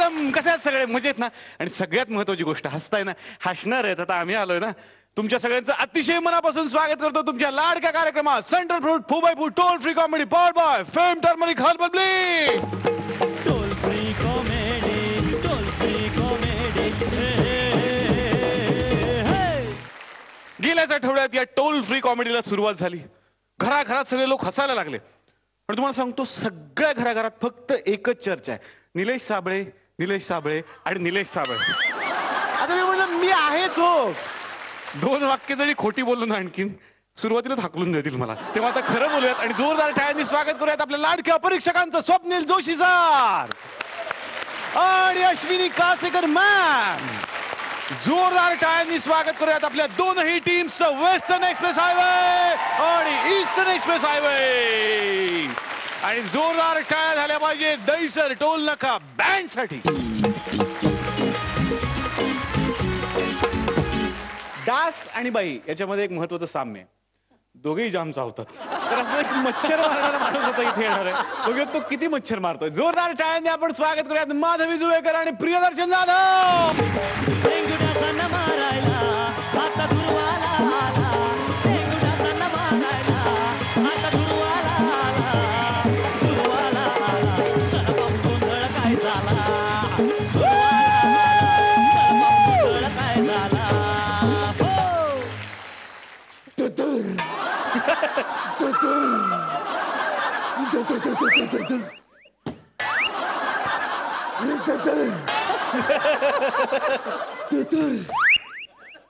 Madam कसे आहेत सगळे मजेत ना. आणि सगळ्यात महत्वाची गोष्ट हसताय ना, हसणार आहेत. आता आम्ही आलोय ना, तुमच्या सगळ्यांचं अतिशय मनापासून स्वागत करतो तुमच्या लाडक्या कार्यक्रमात central fruit foo by foo toll free comedy power by fame turmeric herbal blink. Toll free comedy, toll free comedy. गेल्याच आठवड्यात या टोल फ्री कॉमेडीला सुरुवात झाली. घराघरात सगळे लोक हसायला लागले. पण तुम्हाला सांगतो, सगळ्या घराघरात फक्त एकच चर्चा आहे, निलेश साबळे, निलेश साबळे आणि निलेश साबळे. आता मी म्हणलं मी आहेच हो. 2 वाक्य जरी खोटी बोललो ना आणखीन सुरुवातीला हाकलून देतील मला. तेव्हा आता खरं बोलूयात आणि जोरदार टाळ्यांनी स्वागत करूयात आपल्या लाडक्या परीक्षकांचं. स्वप्नील जोशी सर आणि अश्विनी कासेकर मॅम. जोरदार टाळ्यांनी स्वागत करूयात आपल्या दोनही टीम्सचं. वेस्टर्न एक्सप्रेस हायवे आणि ईस्टर्न एक्सप्रेस हायवे. आणि जोरदार टाळ्या झाल्या पाहिजे दहीसर टोल नाका बँडसाठी. दास आणि बाई याच्यामध्ये एक महत्वाचं साम्य आहे. दोघेही जाम चावतात. तर असं एक मच्छर मारणारा माणूस आता इथे येणार आहे. बघूया तो किती मच्छर मारतोय. जोरदार टाळ्यांनी आपण स्वागत करूयात माधवी जुवेकर आणि प्रियदर्शन जाधव.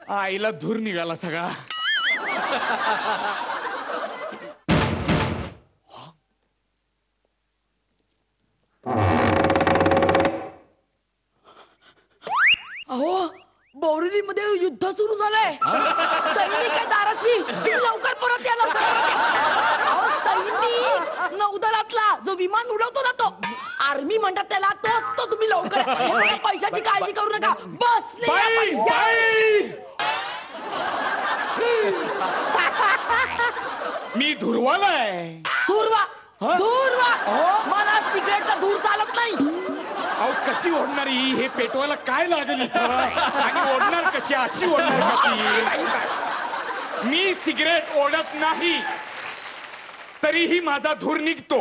आईला धूर निघाला सगळा. अहो बोरिवलीमध्ये युद्ध सुरू झालंय. सैनिक आहे दाराशी. लवकर परत या, लवकर परत या. अहो सैनिक नौदलातला जो विमान उडवतो ना तो आर्मी म्हणतात त्याला, तो असतो. तुम्ही लवकर या. पैशाची काळजी करू नका. बस मी धुरवाला आहे. धुरवा धुरवा. मला सिगरेटचा धूर चालत नाही. अहो कशी ओढणारी हे पेटवायला काय लागेल इथं आणि ओढणार कशी अशी ओढणार का? मी सिगरेट ओढत नाही तरीही माझा धूर निघतो.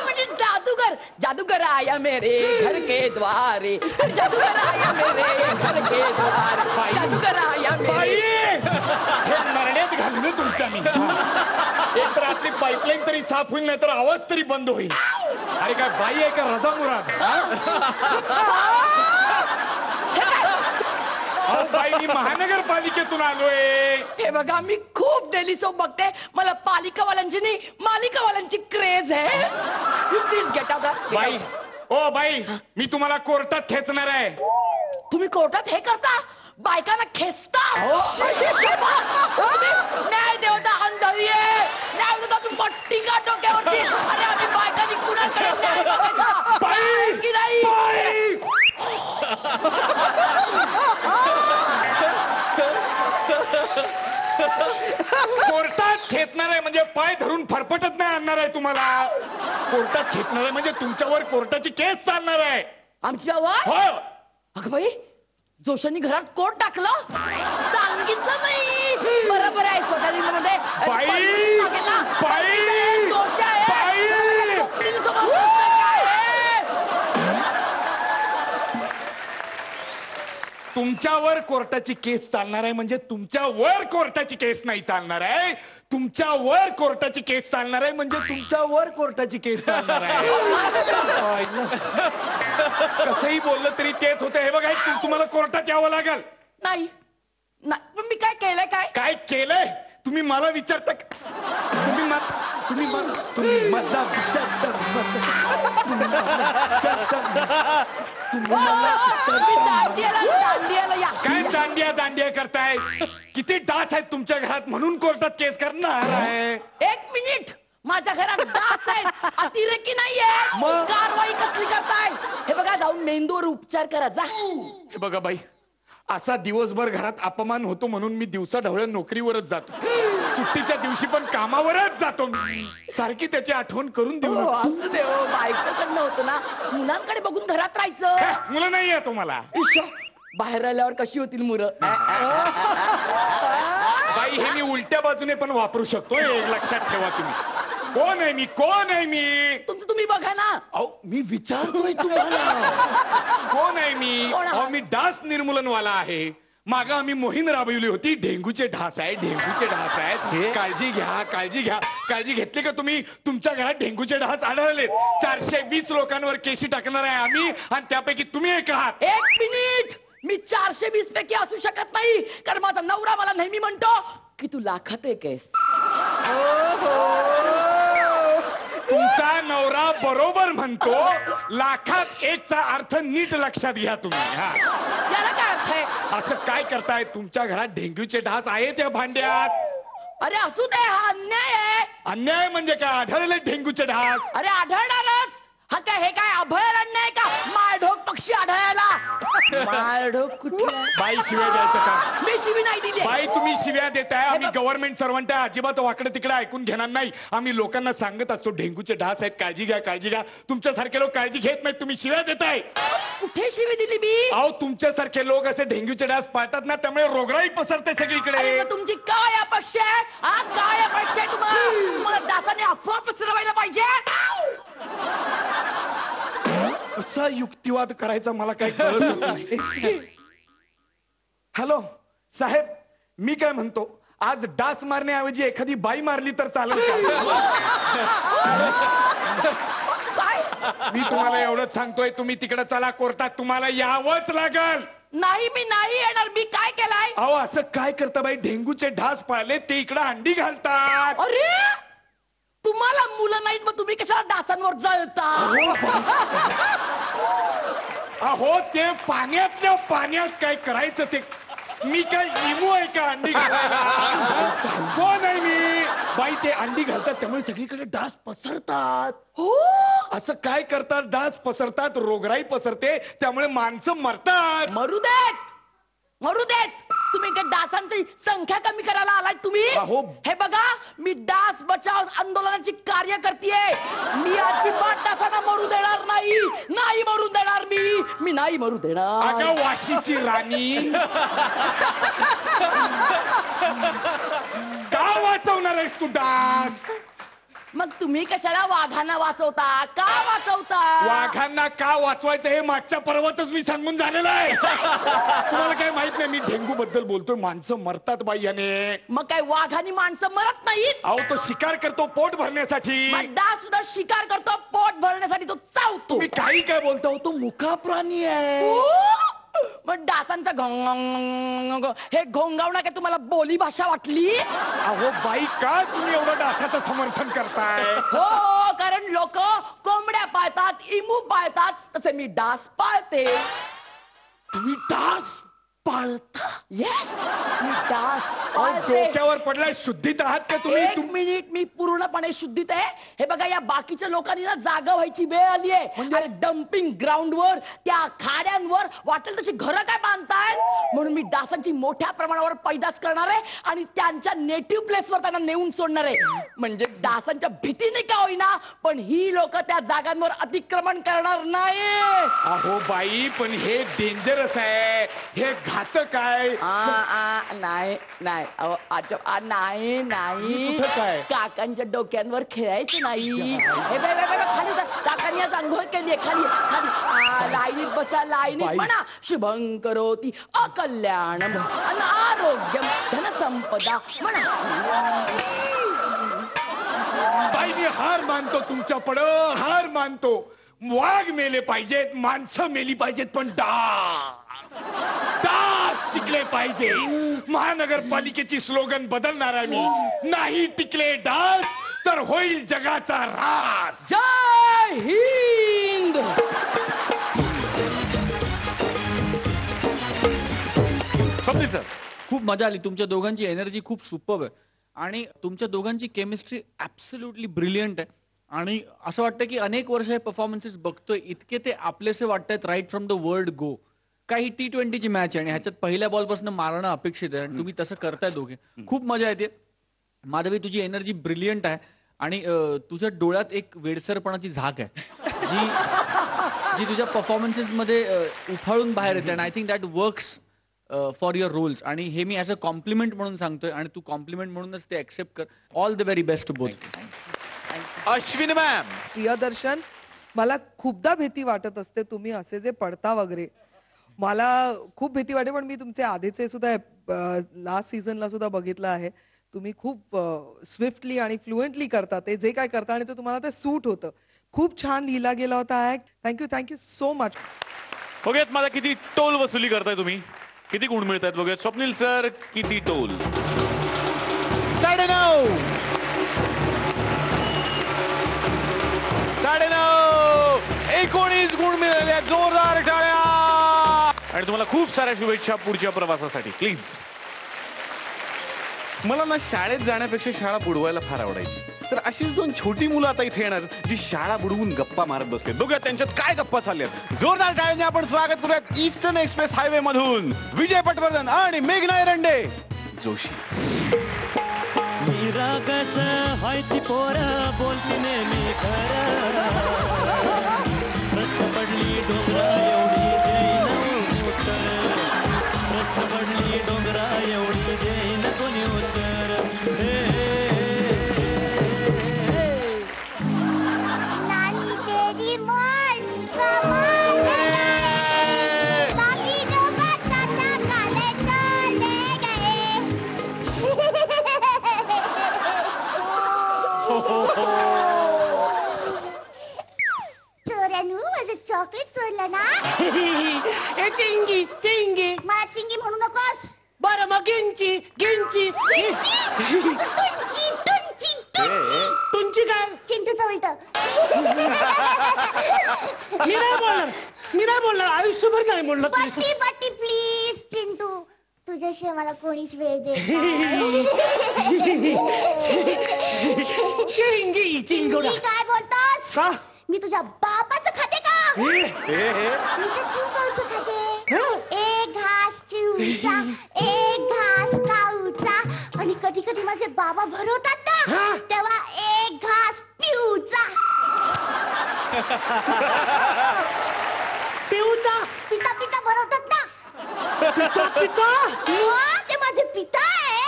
म्हणजे जादूगर. जादूगर आया मेरे घर के द्वारे. जादूगर आया मेरे घर के द्वारे. जादूगर आया मेरे. मरण्यात घालून तुमच्या मी. एक तर आपली पाईपलाईन तरी साफ होईल, नाही तर आवाज तरी बंद होईल. अरे काय बाई आहे का रजा मुराद? बाई मी महानगरपालिकेतून आलोय. हे बघा मी खूप डेली सोप बघते. मला पालिकावाल्यांची नाही मालिकावाल्यांची क्रेज आहे. You please get out. बाई ओ बाई मी तुम्हाला कोर्टात खेचणार आहे. तुम्ही कोर्टात हे करता? बायकांना खेचता? न्याय देवता अंधळी आहे. न्याय देवता तू पट्टी का डोक्यावरती. आणि आम्ही बायकांनी कुणाकडे न्याय बघायचा की नाही? कोर्टात खेचणार आहे म्हणजे पाय धरून फरफटत नाही आणणार आहे तुम्हाला. कोर्टात खेचणार आहे म्हणजे तुमच्यावर कोर्टाची केस चालणार आहे. आमच्यावर? हो. अगं बाई जोशांनी घरात कोट टाकलं? सांगितलं नाही. बरोबर आहे. स्वतःमध्ये जोश आहे. तुमच्यावर कोर्टाची केस चालणार आहे म्हणजे तुमच्यावर कोर्टाची केस नाही चालणार आहे. तुमच्यावर कोर्टाची केस चालणार आहे म्हणजे तुमच्यावर कोर्टाची केस चालणार आहे. कसंही बोललं तरी तेच होतं. हे बघा तुम्हाला कोर्टात यावं लागेल. नाही पण मी काय केलंय? काय केलंय? तुम्ही मला विचारता? काय दांडिया करताय? किती डास आहेत तुमच्या घरात म्हणून कोर्टात केस करणार आहे. 1 मिनिट. माझ्या घरात डास आहेत, अतिरेकी नाहीये. कारवाई कसली करताय? हे बघा जाऊन मेंदूवर उपचार करा जा. हे बघा बाई, असा दिवसभर घरात अपमान होतो म्हणून मी दिवसा ढवळ्या नोकरीवरच जातो. सुट्टीच्या दिवशी पण कामावरच जातो मी. सारखी त्याची आठवण करून देऊ हो, नको. असू दे हो, बायकोकडनं होतं ना, मुलांकडे बघून घरात राहायचं. मुलं नाहीये तुम्हाला. इश्श, बाहेर राहिल्यावर कशी होतील मुलं? बाई हे मी उलट्या बाजूने पण वापरू शकतो, हे लक्षात ठेवा तुम्ही. कोण आहे मी, कोण आहे मी? तुमचं तुम्ही बघा ना. अहो मी विचारतोय तुम्हाला. कोण आहे मी? कोण आहात? अहो मी डास निर्मूलनवाला आहे. मागं आम्ही मोहीम राबवली होती. डेंग्यूचे ढास आहेत, डेंग्यूचे ढास आहेत. काळजी घ्या, काळजी घ्या. काळजी घेतली का तुम्ही? तुमच्या घरात डेंग्यूचे ढास आढळलेत. 420 लोकांवर केशी टाकणार आहे आम्ही, आणि त्यापैकी तुम्ही एक आहात. 1 मिनिट, मी 420 पैकी असू शकत नाही, कारण माझा नवरा मला नेहमी म्हणतो की तू लाखात एक आहेस. तुमचा नवरा बरोबर म्हणतो. लाखात एकचा अर्थ नीट लक्षात घ्या तुम्ही. हा, याला काय अर्थ आहे? असं काय करताय? तुमच्या घरात डेंग्यूचे ढास आहेत या भांड्यात. अरे असू दे, हा अन्याय आहे. अन्याय म्हणजे काय? आढळले डेंग्यूचे ढास. अरे आढळणारच. हा काय, हे काय अभयारण्य आहे का? माळढोक पक्षी आढळायला. माळढोक कुठला? बाई शिव्या द्यायचं का? मी शिवी नाही दिली. बाई तुम्ही शिव्या देताय. आम्ही बघ. गव्हर्नमेंट सर्वंट आहे, अजिबात वाकडे तिकडे ऐकून घेणार नाही. आम्ही लोकांना सांगत असतो डेंग्यूचे ढास आहेत, काळजी घ्या, काळजी घ्या. तुमच्यासारखे लोक काळजी घेत नाहीत, तुम्ही शिव्या देताय. कुठे शिवी दिली मी? अहो तुमच्यासारखे लोक असे डेंग्यूचे ढास पाळतात ना, त्यामुळे रोगराई पसरते अरे सगळीकडे. मग तुमची काय अपेक्षा आहे? हा काय अपेक्षा आहे तुम्हाला डासाने अफवा पसरवायला पाहिजे? असा युक्तिवाद करायचा मला काही कळतच नाही. हॅलो साहेब, मी काय म्हणतो, आज डास मारण्याऐवजी एखादी बाई मारली तर चालेल का? काय? मी तुम्हाला एवढंच सांगतोय, तुम्ही तिकडे चला कोर्टात, तुम्हाला यावंच लागल. नाही, मी नाही येणार. मी काय केलंय? अहो असं काय करता बाई? डेंग्यूचे ढास पाळले, ते इकडे अंडी घालतात. अरे तुम्हाला मुलं नाहीत, मग तुम्ही कशाला डासांवर जळता? अहो ते पाण्यातल्या पाण्यात काय करायचं ते? मी काय इमू आहे का अंडी घालायला? कोण आहे मी? बाई ते अंडी घालतात, त्यामुळे सगळीकडे डास पसरतात. हो, असं काय करतात? डास पसरतात, रोगराई पसरते, त्यामुळे माणसं मरतात. मरू देत, मरू देत. तुम्ही काय डासांची संख्या कमी करायला आलाय तुम्ही? अहो. हे बघा, मी डास बचाव आंदोलनाची कार्यकर्ती आहे. मी अजिबात डासांना मरू देणार नाही. नाही मरू देणार मी नाही मरू देणार. अगं वाशीची राणी, का वाचवणार आहेस तू डास? मग तुम्ही कशाला वाघांना वाचवता? का वाचवता? वाघांना का वाचवायचं हे मागच्या पर्वातच मी सांगून झालेलं आहे. तुम्हाला काय माहित नाही, मी डेंग्यू बद्दल बोलतोय. माणसं मरतात बाई याने. मग काय वाघांनी माणसं मरत नाहीत? अहो तो शिकार करतो पोट भरण्यासाठी. मग डास सुद्धा शिकार करतो पोट भरण्यासाठी. तो चावतो. मी काही काय बोलतो, तो मुका प्राणी आहे. ओ! मग डासांचा हे घोंगावणं काय तुम्हाला बोली भाषा वाटली? अहो बाई, का तुम्ही एवढं डासाचं समर्थन करताय? हो, कारण लोक कोंबड्या पाळतात, इमू पाळतात, तसे मी डास पाळते. तुम्ही डास पाळता? येस, मी डास अहो, पाळते. डोक्यावर पडलाय, शुद्धीत आहात का तुम्ही? एक मिनिट, मी पूर्णपणे शुद्धीत आहे. हे बघा, या बाकीच्या लोकांनी ना जागा व्हायची वेळ आली आहे. म्हणजे? डम्पिंग ग्राउंडवर, त्या खाड्यांवर वाटेल तशी घरं काय बांधतायत. म्हणून मी डासांची मोठ्या प्रमाणावर पैदास करणार आहे आणि त्यांच्या नेटिव्ह प्लेसवर त्यांना नेऊन सोडणार आहे. म्हणजे डासांच्या भीतीने का होईना, पण ही लोक त्या जागांवर अतिक्रमण करणार नाही. अहो बाई, पण हे डेंजरस आहे, हे घातक आहे. नाही नाही अहो, नाही नाही, कुठं काय? काकांच्या डोक्यांवर खेळायचं नाही. हे बाय बाय बाय, खाली जा. काकांनी आज आंघोळ केली आहे. खाली खाली लाईनीत बसा, लाईनीत बाई. म्हणा शुभं करोति अकल्याणम अनारोग्यम धनसंपदा म्हणा. बाई मी हार मानतो तुमच्या पुढं, हार मानतो. वाघ मेले पाहिजेत, माणसं मेली पाहिजेत, पण डास टिकले पाहिजे. महानगरपालिकेची स्लोगन बदलणार आहे मी. नाही टिकले डास तर होईल जगाचा रास. जय हिंद. स्वप्नील सर, खूप मजा आली. तुमच्या दोघांची एनर्जी खूप सुपर्ब आहे आणि तुमच्या दोघांची केमिस्ट्री ऍब्सोल्युटली ब्रिलियंट आहे. आणि असं वाटतं की अनेक वर्ष हे परफॉर्मन्सेस बघतोय, इतके ते आपलेसे वाटतायत right from the word go. काही T20ची मॅच आहे आणि ह्याच्यात पहिल्या बॉलपासून मारणं अपेक्षित आहे आणि तुम्ही तसं करताय दोघे. खूप मजा येते. माधवी तुझी एनर्जी ब्रिलियंट आहे आणि तुझ्या डोळ्यात एक वेडसरपणाची झाक आहे जी तुझ्या परफॉर्मन्सेस मध्ये उफाळून बाहेर येते आणि I think that works for your roles आणि हे मी ॲज अ कॉम्प्लिमेंट म्हणून सांगतोय आणि तू कॉम्प्लिमेंट म्हणूनच ते ऍक्सेप्ट कर. All the very best to both. Ashwini ma'am. Priyadarshan, मला खूपदा भीती वाटत असते तुम्ही असे जे पडता वगैरे, मला खूप भीती वाटते. पण मी तुमचे आधीचे सुद्धा लास्ट सीझनला सुद्धा बघितलं आहे, तुम्ही खूप स्विफ्टली आणि फ्लुएंटली करता ते जे काय करता आणि ते तुम्हाला ते सूट होतं. खूप छान लिहिला गेला होता ऍक्ट. Thank you so much. बघूयात मला किती टोल वसुली करताय तुम्ही, किती गुण मिळतात बघूयात. स्वप्नील सर, किती टोल? 9.5. 19 गुण मिळाले. जोरदार टाळ्या. आणि तुम्हाला खूप साऱ्या शुभेच्छा पुढच्या प्रवासासाठी. प्लीज. मला ना शाळेत जाण्यापेक्षा शाळा बुडवायला फार आवडायची. तर अशीच 2 छोटी मुलं आता इथे येणार जी शाळा बुडवून गप्पा मारत बसले. बघूया त्यांच्यात काय गप्पा चालल्यात. जोरदार टाळ्यांनी आपण स्वागत करूयात ईस्टर्न एक्सप्रेस हायवे मधून विजय पटवर्धन आणि मेघना एरंडे जोशी. ती पोरं बोलती नेहमी खरं, प्रश्न पडली डोंगरा एवढी देईन उत्तर, प्रश्न पडली डोंगरा एवढी देईन कोणी उत्तर. नानी तेरी मन कमाल है, बाकी दोघं चाचा काले चले गए. चोरानू माझं चॉकलेट चोरलं ना. ए चिंगी चिंगी. मला चिंगी म्हणू नकोस. बरं मग गिंची गिंची. तुंची तुंची तुंची तुमची काय? चिंटूचं उलट. मी नाही बोलणार आयुष्यभर नाही बोलणार. बट्टी बट्टी प्लीज चिंटू, तुझ्याशिवाय मला कोणीच वेळ दे. चिंगी चिंगोडा. काय बोलतोस? का? मी तुझ्या बापाचं खाते का? मी तर चिंकवचं खाते. एक घास चिवचा, एक घास काऊचा, आणि कधी कधी माझे बाबा भरवतात ना तेव्हा एक घास पिऊचा. पिऊचा? पिता पिता भरवतात ना. पिता? ते माझे पिता आहे.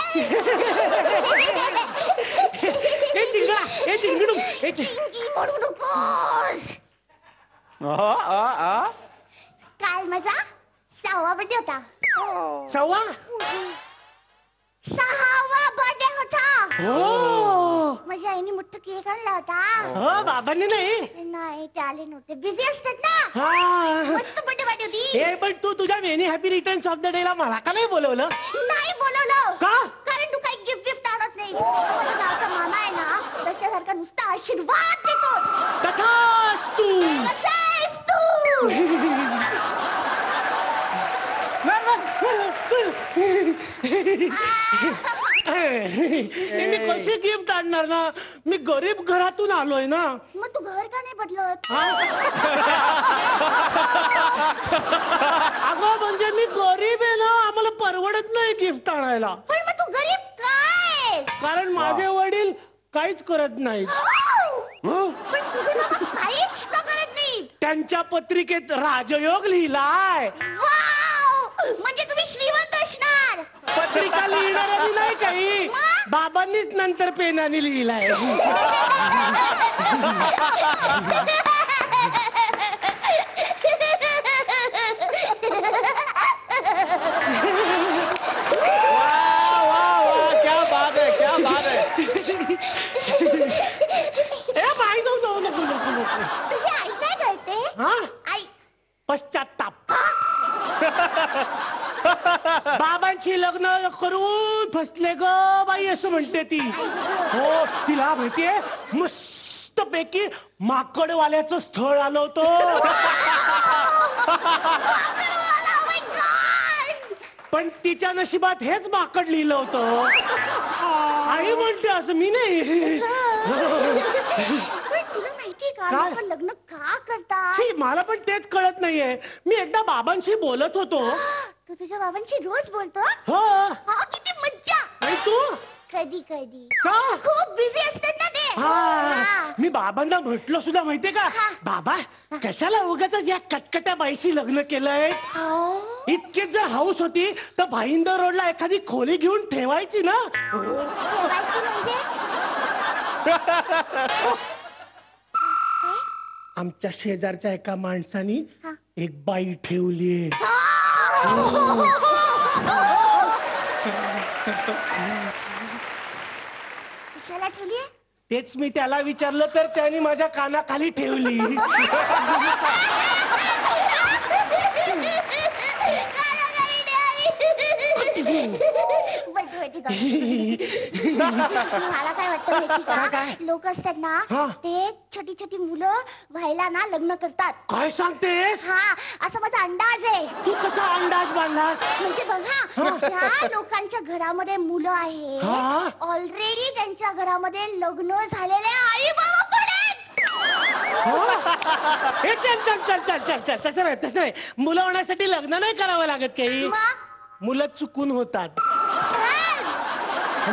ए चिंगडा ए चिंगडू ए चिंगी म्हणू नकोस. काल माझा 6वा बर्थडे होता. 6वा? 6वा बर्थडे होता. हो. माझ्या आईने मोठा केक आणला होता. हो बाबांनी नाही. नाही ते आले नव्हते, बिझी असतात ना. हा. मस्त बर्थडे पार्टी होती. हे पण तू तुझ्या many happy returns of the day ला मला का नाही बोलवलं? नाही बोलवलं. का? कारण तू काही गिफ्ट आणत नाही. तो माझा गावचा मामा आहे ना, तशासारखा नुसता आशीर्वाद देतो. तथास्तु. कसा आहेस तू? मी कशी गिफ्ट आणणार ना, मी गरीब घरातून आलोय ना. मग तू घर का नाही बदलत? अगं म्हणजे मी गरीब आहे ना, आम्हाला परवडत नाही गिफ्ट आणायला. पण मग तू गरीब काय? कारण माझे वडील काहीच करत नाहीत. पण तुझे बाबा काहीच का करत नाही? त्यांच्या पत्रिकेत राजयोग लिहिलाय. वाव! म्हणजे तुम्ही श्रीमंत असणार. पत्रिका लिहिणार नाही काही, बाबांनीच नंतर पेनाने लिहिलाय. क्या बात है, क्या बात है. ए बाई नको नको नको नको. तुझी आई काय करते? हा? आई पश्चाताप. बाबांची लग्न करून फसले ग बाई असं म्हणते ती. हो तिला माहितीये मस्त पैकी माकडवाल्याचं स्थळ आलं होतं. पण तिच्या नशिबात हेच माकड लिहिलं होतं. आई म्हणते असं, मी नाही. तुला माहितीये का काय? लोक लग्न का करतात? छी, मला पण तेच कळत नाहीये. मी एकदा बाबांशी बोलत होतो. तू तुझ्या बाबांशी रोज बोलतो? हो. किती मज्जा. आणि तू? कधी कधी का? खूप बिझी असतात ना ते. हा मी बाबांना म्हटलं सुद्धा माहितीये का हा. बाबा कशाला उगाच या कटकट्या बाईशी लग्न केलंय हो. इतकीच जर हाऊस होती तर भाईंदर रोडला एखादी खोली घेऊन ठेवायची ना. ठेवायची म्हणजे आमच्या शेजारच्या एका माणसानी हा. एक बाई ठेवली. कशाला ठेवली? तेच मी त्याला विचारलं तर त्याने माझ्या कानाखाली ठेवली. मला काय वाटतं माहिती का, लोक असतात हा. ना ते छोटी छोटी मुलं व्हायला ना लग्न करतात. काय सांगतेस हा असं माझा अंदाज आहे. तू कसा अंदाज बांधलास. म्हणजे बघा ज्या लोकांच्या घरामध्ये मुलं आहे हा. ऑलरेडी त्यांच्या घरामध्ये लग्न झालेले आई बाबा पण आहेत. हे चल चल चल चल चल चल तसं नाही तसं नाही. मुलं होण्यासाठी लग्न नाही करावं लागत काही. मग मुलं चुकून होतात. छान.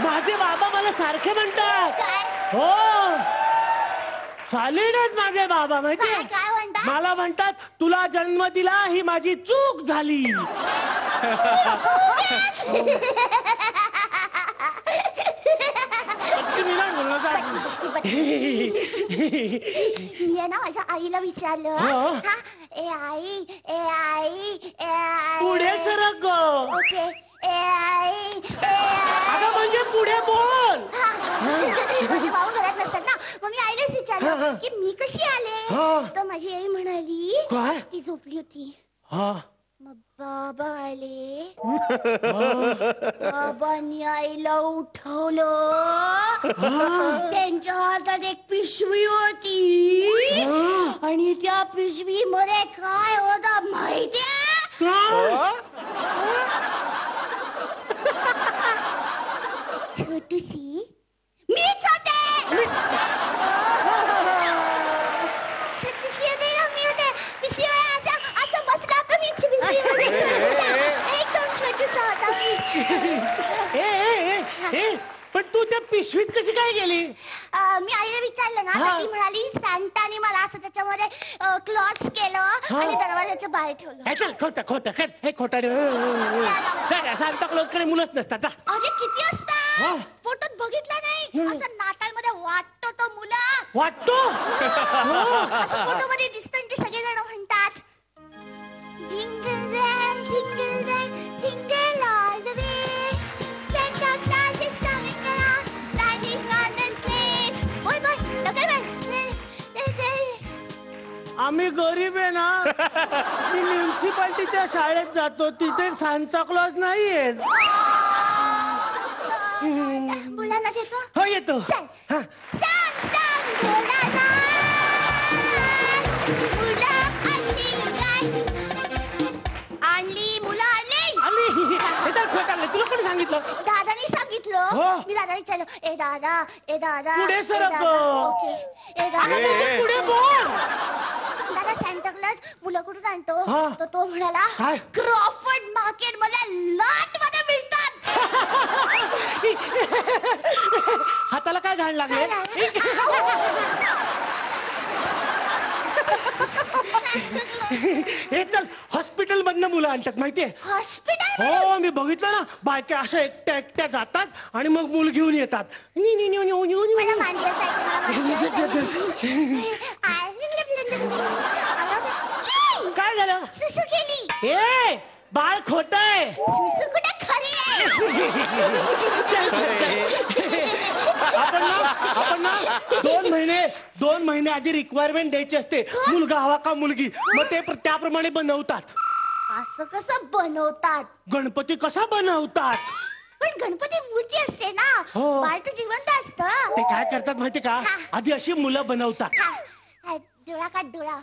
माझे बाबा मला सारखे म्हणतात. काय हो सॉलिड आहेत माझे बाबा माहितीये. काय काय म्हणता? मला म्हणतात तुला जन्म दिला ही माझी चूक झाली. मी नाही बोललो का? मी आहे ना माझ्या आईला विचारलं. हो. हा, ए आई ए आई ए आई. पुढे सरक ग. ओके ए आई ए आई. अगं म्हणजे पुढे बोल. हा. माझे भाऊ घरात नसतात ना मग मी आईलाच हा, हा. विचारलं की मी कशी आले. हा. तर माझी आई म्हणाली काय? ती झोपली होती. हा मग बाबा आले. हा. बाबांनी आईला उठवलं. त्यांच्या हातात एक पिशवी होती आणि त्या पिशवीमध्ये काय होतं माहितीये? छोटीशी मीच होते. छोटीशी होते ना मी होते. पिशवीमध्ये असं असं बसला का मी पिशवीमध्ये. एकदम छोटीसा होता मी. ए पण तू त्या पिशवीत कशी काय गेली. मी आईला विचारलं ना हा. तर ती म्हणाली सॅन्टाने मला असं त्याच्यामध्ये क्लॉथ्स केलं आणि दरवाजाच्या बाहेर ठेवलं. चल खोट खोट हे खोटा सांगता क्लोजकडे मुलंच नसतात जा. अरे किती हा. असतात फोटोत बघितलं नाही. असं नाताळमध्ये वाटतो तो मुलं. वाटतो. असं फोटोमध्ये दिसतं आणि ते सगळेजण म्हणतात jingle bell jingle bell jingle all the way Santa Claus is coming around standing on the stage. बोल बोल लवकर बोल. आम्ही गरीब आहे ना. मी म्युन्सिपाल्टीच्या शाळेत जातो तिथे सांता क्लॉज नाहीये. मुलांना घेतो. हो येतो. चल. हा. सांग सांग मुलांना मुलं आणली काय आणली मुलं आणली. आली हे तर खोट आलं. तुला कोणी सांगितलं. दादानी सांगितलं. हो. मी दादा विचारलं ए दादा पुढे सरक दादा. गं. ओके ए दादा ए. पुढे बोल. दादा सॅन्टा क्लॉज मुलं कुठून आणतो. हा. तर तो म्हणाला काय? क्रॉफर्ड मार्केट मध्ये लॉट मध्ये मिळतात. हाताला काय घाण लागले. हे चल हॉस्पिटल मधनं मुलं आणतात माहितीये. हॉस्पिटल हो मी बघितलं ना बायका अशा एकट्या एकट्या जातात आणि मग मूल घेऊन येतात. मला काय झालं. सुसू केली. ए बाळ खोट आहे. सुसू कुठे खरी आहे. आपण ना 2 महिने आधी रिक्वायरमेंट द्यायची असते. मुलगा हवा का मुलगी मग ते त्याप्रमाणे बनवतात. असं कसं बनवतात. गणपती कसा बनवतात. पण गणपती मूर्ती असते ना. हो. बाळ तर जिवंत असतं. ते काय करतात माहिती का हा. आधी अशी मुलं बनवतात. डोळा काढ डोळा.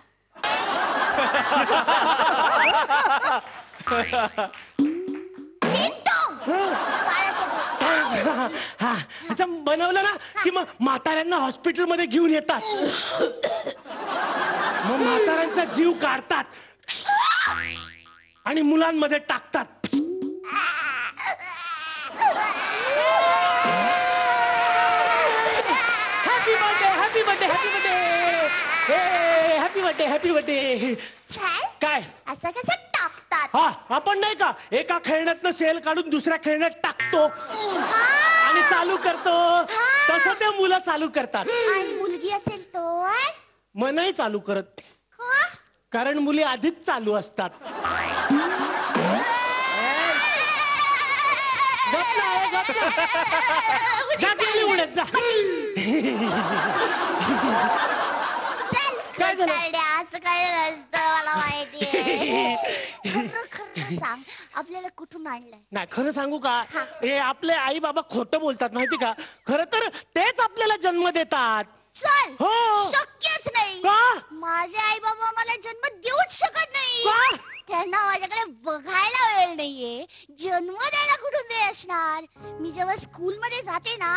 चिंटू. बाळाचं डोळं. हा असं बनवलं ना की मग म्हाताऱ्यांना हॉस्पिटल मध्ये घेऊन येतात. मग म्हाताऱ्यांचा जीव काढतात आणि मुलांमध्ये टाकतात. Birthday happy birthday happy birthday happy birthday. छान. काय असं कसं टाकतात? हा आपण नाही का एका खेळण्यातनं सेल काढून दुसऱ्या खेळण्यात टाकतो हा. आणि चालू करतो, तसं ते मुलं चालू करतात. आणि मुलगी असेल तर मग नाही चालू करत, का? कारण मुली आधीच चालू असतात. गप ना, हे गप ना. जा गेली उडत जा. काय झालं? असं काय नसतं, मला माहितीये. खरं सांग, आपल्याला कुठून आणलंय? नाही खरं सांगू का, हा. हे आपले आई बाबा खोटं बोलतात माहिती का. खरं तर तेच आपल्याला जन्म देतात. चल. हो. शक्यच नाही. का? माझे आई बाबा मला जन्म देऊच शकत नाही. का? त्यांना माझ्याकडे बघायला वेळ नाहीये. जन्म द्यायला कुठून वेळ असणार? मी जेव्हा स्कूल मध्ये जाते ना,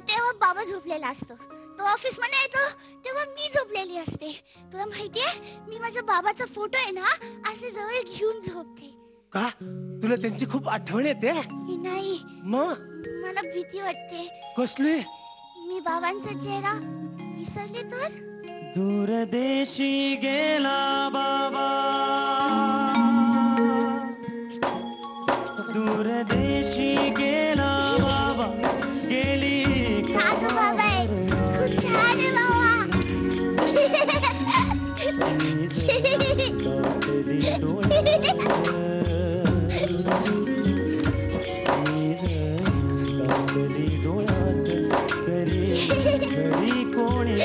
तेव्हा बाबा झोपलेला असतो. तो ऑफिस मध्ये येतो तेव्हा मी झोपलेली असते. तुला माहितीये, मी माझ्या बाबाचा फोटो आहे ना असे जवळ घेऊन झोपते. का तुला त्यांची खूप आठवण येते? नाही, मग मला भीती वाटते. कसली? मी बाबांचा चेहरा विसरले तर? दूरदेशी गेला बाबा, दूरदेशी गेला बाबा, गेली साधू बाबा आहे, खूप छान आहे बाबा. कोणी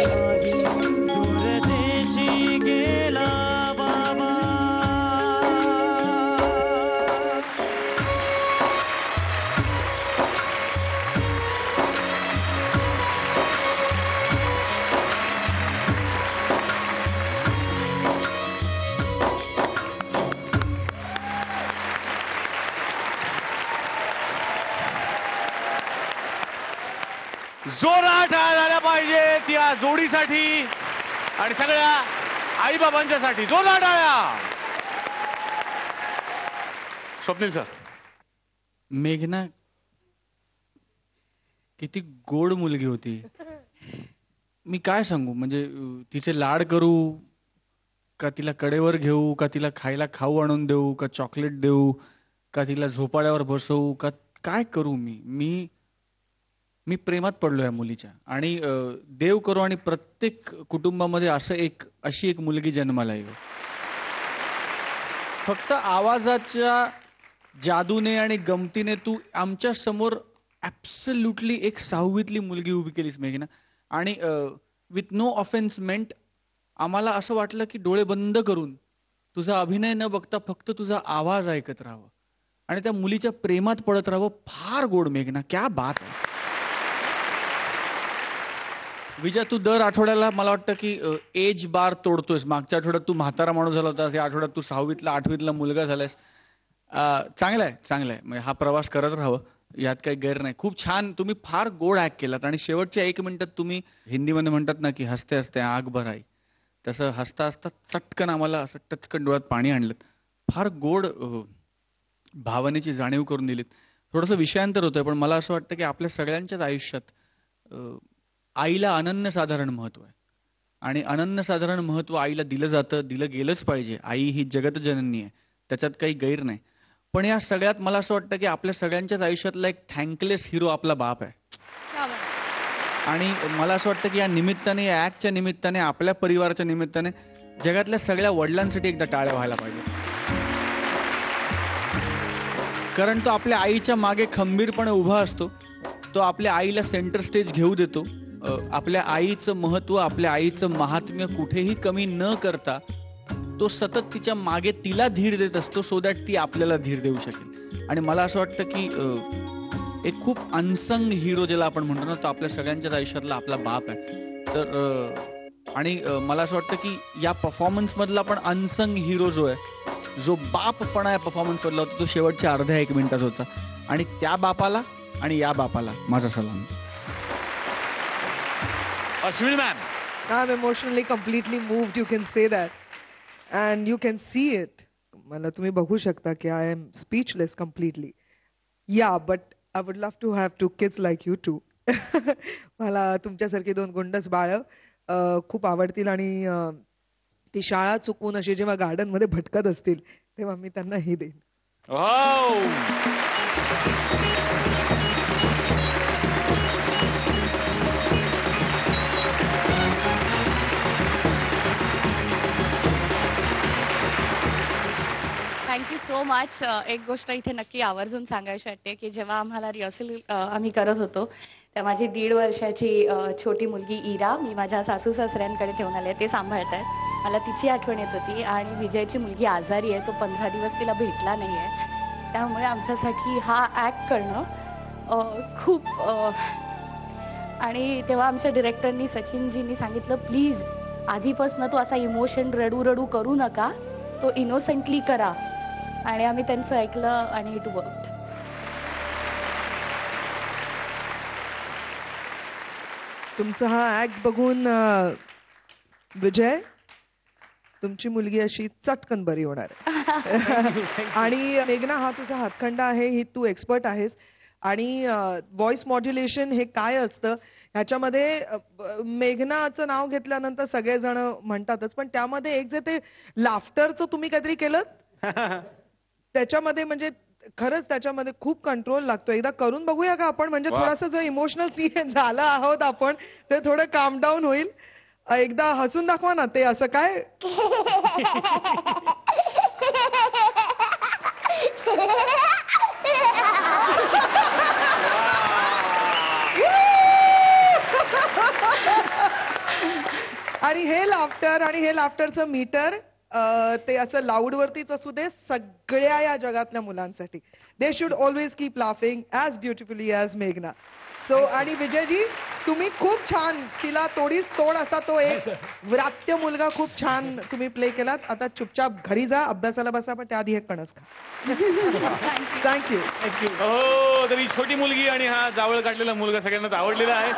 दूरदेशी गेला बाबा. जोरात टाळ्या झाल्या पाहिजेत या जोडीसाठी आणि सगळ्या आईबाबांच्यासाठी. जोरदार टाळ्या. स्वप्नील सर. मेघना किती गोड मुलगी होती. मी काय सांगू, म्हणजे तिचे लाड करू का, तिला कडेवर घेऊ का, तिला खायला खाऊ आणून देऊ का, चॉकलेट देऊ का, तिला झोपाळ्यावर बसवू का, काय करू मी प्रेमात पडलो या मुलीच्या. आणि देव करो आणि प्रत्येक कुटुंबामध्ये अशी एक मुलगी जन्माला येऊ. फक्त आवाजाच्या जादूने आणि गमतीने तू आमच्या समोर ऍब्सल्युटली एक 6वीतली मुलगी उभी केलीस मेघना. आणि विथ नो ऑफेन्स मेंट, आम्हाला असं वाटलं की डोळे बंद करून तुझा अभिनय न बघता फक्त तुझा आवाज ऐकत राहावं आणि त्या मुलीच्या प्रेमात पडत राहावं. फार गोड मेघना, क्या बात आहे. विजय, तू दर आठवड्याला मला वाटतं की एज बार तोडतोयस. मागच्या आठवड्यात तू म्हातारा माणूस झाला होतास, या आठवड्यात तू 6वीतला 8वीतला मुलगा झालायस. चांगलं आहे. म्हणजे हा प्रवास करत राहावं, यात काही गैर नाही. खूप छान, तुम्ही फार गोड ऍक्ट केलात. आणि शेवटच्या 1 मिनिटात तुम्ही हिंदीमध्ये म्हणतात ना की हसते हसते आग भर आई, तसं हसता हसता चटकन आम्हाला असं टचकन डोळ्यात पाणी आणलं. फार गोड भावनेची जाणीव करून दिलीत. थोडंसं विषयांतर होतंय, पण मला असं वाटतं की आपल्या सगळ्यांच्याच आयुष्यात आईला अनन्यसाधारण महत्व आहे. आणि अनन्यसाधारण महत्व आईला दिलं जातं, दिलं गेलंच पाहिजे. आई ही जगत जननी आहे, त्याच्यात काही गैर नाही. पण या सगळ्यात मला असं वाटतं की आपल्या सगळ्यांच्याच आयुष्यातला एक थँकलेस हिरो आपला बाप आहे. आणि मला असं वाटतं की या निमित्ताने, या ऍक्टच्या निमित्ताने, आपल्या परिवाराच्या निमित्ताने जगातल्या सगळ्या वडिलांसाठी एकदा टाळ्या व्हायला पाहिजे. कारण तो आपल्या आईच्या मागे खंबीरपणे उभा असतो. तो आपल्या आईला सेंटर स्टेज घेऊ देतो. आपल्या आईचं महत्व, आपल्या आईचं महात्म्य कुठेही कमी न करता तो सतत तिच्या मागे तिला धीर देत असतो, सो दॅट ती आपल्याला धीर देऊ शकेल. आणि मला असं वाटतं की एक खूप अनसंग हिरो ज्याला आपण म्हणतो ना, तो आपल्या सगळ्यांच्याच आयुष्यातला आपला बाप आहे. तर आणि मला असं वाटतं की या परफॉर्मन्स मधला पण अनसंग हिरो जो आहे, जो बापपणा या परफॉर्मन्स मधला होता, तो शेवटच्या अर्ध्या 1 मिनिटात होता. आणि त्या बापाला आणि या बापाला माझा सलाम. Ashwini ma'am. I'm emotionally completely moved, you can say that. And you can see it. मला तुम्ही बघू शकता की I am speechless completely. Yeah, but I would love to have 2 kids like you two. मला तुमच्यासारखी 2 गुंडस बाळ खूप आवडतील आणि ती शाळा चुकवून अशी जेव्हा गार्डन मध्ये भटकत असतील तेव्हा मी त्यांना हे देईन. Thank you so much. एक गोष्ट इथे नक्की आवर्जून सांगायची वाटते की जेव्हा आम्हाला रिहर्सल आम्ही करत होतो तेव्हा माझी 1.5 वर्षाची छोटी मुलगी इरा मी माझ्या सासू सासऱ्यांकडे ठेवून आले ते सांभाळत आहेत. मला तिची आठवण येत होती आणि विजयची मुलगी आजारी आहे, तो 15 दिवस तिला भेटला नाही आहे. त्यामुळे आमच्यासाठी हा ॲक्ट करणं खूप आणि तेव्हा आमच्या डिरेक्टरनी सचिनजींनी सांगितलं प्लीज आधीपासून तू असा इमोशन रडू रडू करू नका, तो इनोसेंटली करा. आणि आम्ही त्यांचं ऐकलं आणि इट वर्कड. तुमचा हा ऍक्ट बघून विजय तुमची मुलगी अशी चटकन बरी होणार आहे. आणि मेघना हा तुझा हातखंडा आहे, ही तू एक्सपर्ट आहेस. आणि व्हॉइस मॉड्युलेशन हे काय असतं ह्याच्यामध्ये मेघनाचं नाव घेतल्यानंतर सगळेजण म्हणतातच, पण त्यामध्ये एक जे ते लाफ्टरचं तुम्ही काहीतरी केलं त्याच्यामध्ये म्हणजे खरंच त्याच्यामध्ये खूप कंट्रोल लागतो. एकदा करून बघूया का आपण, म्हणजे थोडंसं जर इमोशनल सीन झालं आहोत आपण ते थोडं काम डाऊन होईल. एकदा हसून दाखवा ना ते असं काय. आणि हे लाफ्टरचं मीटर ते असं लाऊड वरतीच असू दे सगळ्या या जगातल्या मुलांसाठी. They should always keep laughing as beautifully as मेघना. सो आणि विजयजी तुम्ही खूप छान तिला तोडीस तोड असा तो एक व्रात्य मुलगा खूप छान तुम्ही प्ले केलात. आता चुपचाप घरी जा, अभ्यासाला बसा, पण त्याआधी एक कणस खा. थँक्यू. हो तरी छोटी मुलगी आणि हा जावळ काढलेला मुलगा सगळ्यांनाच आवडलेला आहे.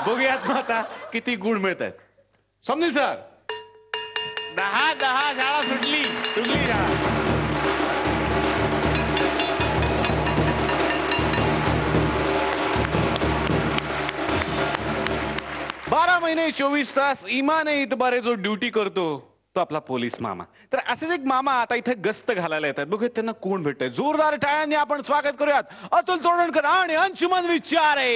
बघूयात मग आता किती गुण मिळत आहेत. समजून सर 10 शाळा सुटली शाळा. 12 महिने 24 तास इमाने इतबारे जो ड्युटी करतो तो आपला पोलीस मामा. तर असेच एक मामा आता इथे गस्त घालायला येतात. बघूयात त्यांना कोण भेटतंय. जोरदार टाळ्यांनी आपण स्वागत करूयात अतुल तोडणकर आणि अंशुमन विचारे.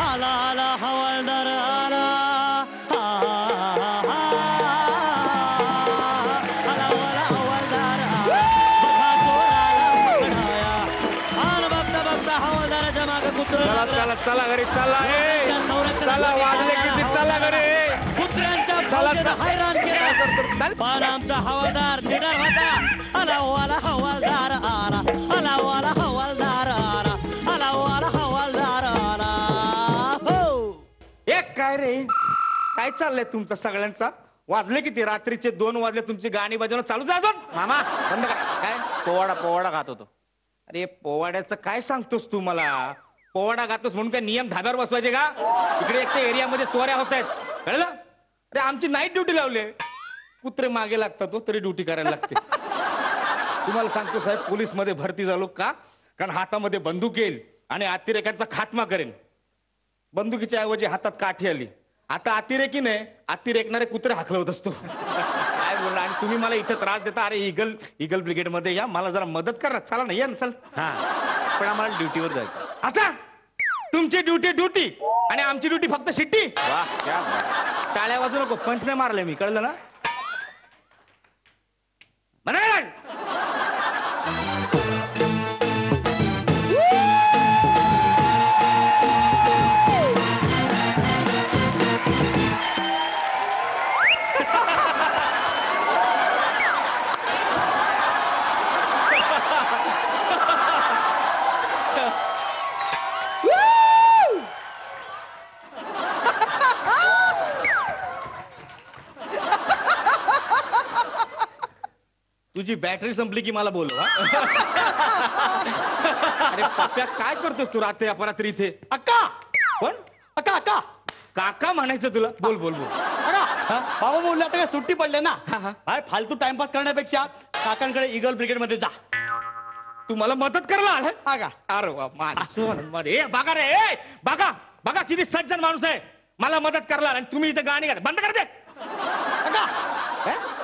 आला आला हवालदार आला चला चला घरी चला चला वाजले किती चला घरी. कुत्र्यांच्या हैराण केला पण आमचा हवालदार निडर होता. आला वाला हवालदार आला, आला वाला हवालदार आला, आला वाला हवालदार आला. हो एक काय रे काय चाललंय तुमचं सगळ्यांचा. वाजले किती रात्रीचे 2 वाजले तुमची गाणी बजावणं चालू झालं. मामा बंद कर. काय पोवाडा खात होतो. अरे पोवाड्याचं काय सांगतोस तू मला. पोवाडा गातोस म्हणून काय नियम धाब्यावर बसवायचे का. इकडे एक एरियामध्ये चोऱ्या होत आहेत कळलं. अरे आमची नाईट ड्युटी लावली. कुत्रे मागे लागतात तरी ड्युटी करायला लागते. तुम्हाला सांगतो साहेब पोलीस मध्ये भरती झालो का कारण हातामध्ये बंदूक येईल आणि अतिरेक्यांचा खात्मा करेन. बंदुकीच्या ऐवजी हातात काठी आली. आता अतिरेकी नाही अतिरेकणारे कुत्रे हाकलवत असतो. काय बोलला. आणि तुम्ही मला इथे त्रास देता. अरे इगल ब्रिगेड मध्ये या मला जरा मदत करा. चला ना या ना चल. हा पण आम्हाला ड्युटीवर जायचं. आता तुमची ड्युटी आणि आमची ड्युटी फक्त शिट्टी. वा क्या बात. टाळ्या वाजू नको पंच नाही मारले मी कळलं ना. तुझी बॅटरी संपली की मला बोलव. अरे पप्प्या काय करतोस तू रात्री अपरात्री इथे. अक्का कोण अक्का अक्का काका म्हणायचं तुला. बोल बोल बोल. बाबा बोलले आता काय सुट्टी पडले ना. काय फालतू टाइमपास करण्यापेक्षा काकांकडे इगल ब्रिगेड मध्ये जा. तू मला मदत करायला आला. अरे वा मान मध्ये बघा रे बघा किती सज्जन माणूस आहे. मला मदत करणार आणि तुम्ही इथं गाणी गाता बंद करते काका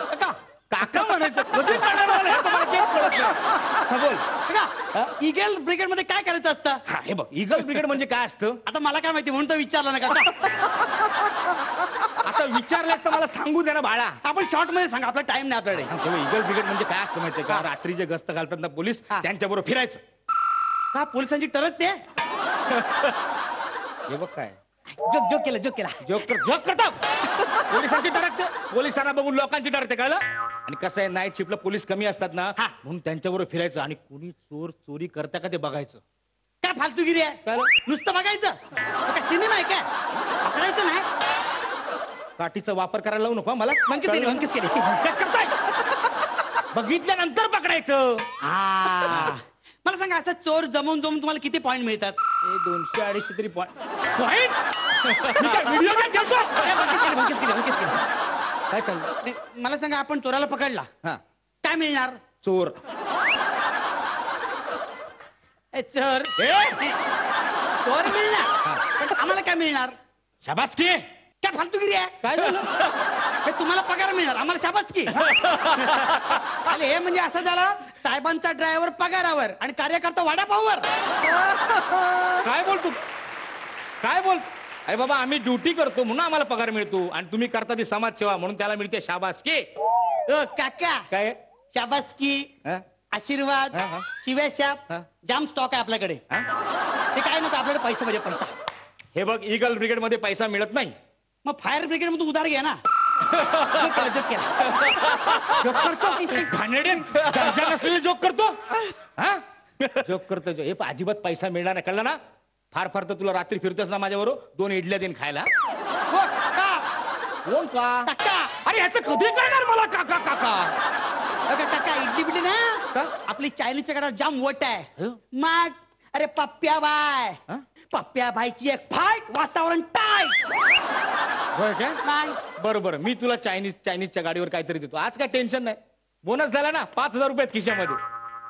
काका काका म्हणायचं कधी करणार मला हे तर मला तेच कळत नाही. हा, बोल काका इगल ब्रिगेड मध्ये काय करायचं असतं? हा हे बघ ईगल ब्रिगेड म्हणजे काय असतं आता मला काय माहिती म्हणून तर विचारलं ना काका. आता विचारलंस तर मला सांगू दे ना बाळा. आपण शॉर्ट मध्ये सांगा, आपला टाइम नाही आपल्याकडे. ईगल ब्रिगेड म्हणजे काय असतं माहितीये का? रात्री जे गस्त घालतात ना पोलीस हा. त्यांच्याबरोबर फिरायचं. का पोलिसांची टरक ते? हे बघ काय जोक केला जोक करतात पोलिसांची डरकते. पोलिसांना बघून लोकांची डरते कळलं. आणि कसं आहे नाईट शिफ्टला पोलीस कमी असतात ना हा. म्हणून त्यांच्याबरोबर फिरायचं आणि कुणी चोर चोरी करता का ते बघायचं. काय फालतूगिरी आहे? काय? नुसतं बघायचं? सिनेमा आहे काय? पकडायचं नाही? काठीचा वापर करायला लावू नको मला. मंकेच केली. काय करताय? बघितल्यानंतर पकडायचं. हा मला सांगा, असं चोर जमवून तुम्हाला किती पॉईंट मिळतात? 200-250 तरी पॉईंट. व्हिडिओ गेम खेळतो? मंकेच केली. काय चाललं? नाही, मला सांगा, आपण चोराला पकडला हा काय मिळणार? चोर चोर चोर मिळणार, पण आम्हाला काय मिळणार? शाबासकी. काय फालतूगिरी आहे? काय झालं? हे तुम्हाला पगार मिळणार, आम्हाला शाबासकी. अरे हे म्हणजे असं झालं, साहेबांचा ड्रायव्हर पगारावर आणि कार्यकर्ता वडापाववर. काय बोलतो काय बोल? अरे बाबा आम्ही ड्युटी करतो म्हणून आम्हाला पगार मिळतो आणि तुम्ही करता ती समाजसेवा म्हणून त्याला मिळते शाबासकी. काका काय? शाबासकी, हा? आशीर्वाद, हा, हा. शिव्या शाप, हा. जाम स्टॉक आहे आपल्याकडे. ते काय नव्हतं आपल्याकडे, पैसा म्हणजे पैसा. हे बघ ईगल ब्रिगेड मध्ये पैसा मिळत नाही. मग फायर ब्रिगेड मध्ये उधार घ्या ना. जोक करतो घाणेरडे दर्जा नसलेले जोक करतो. हा जोक करतो हे अजिबात पैसा मिळणार नाही कळलं ना. फार फार तर तुला रात्री फिरतोस ना माझ्याबरोबर 2 इडल्या देईन खायला. कोण का? काका अरे ह्याचं कधी कळणार मला काका काका. काका इडली बिडली ना, आपली चायनीजच्या कडे जाम वट आहे. मग अरे पप्प्या बाय, पप्प्या बायची एक फाईट, वातावरण टाईट. होय काय? बरोबर मी तुला चायनीजच्या गाडीवर काहीतरी देतो. आज काय टेन्शन नाही. बोनस झाला ना 5000 रुपये खिशामध्ये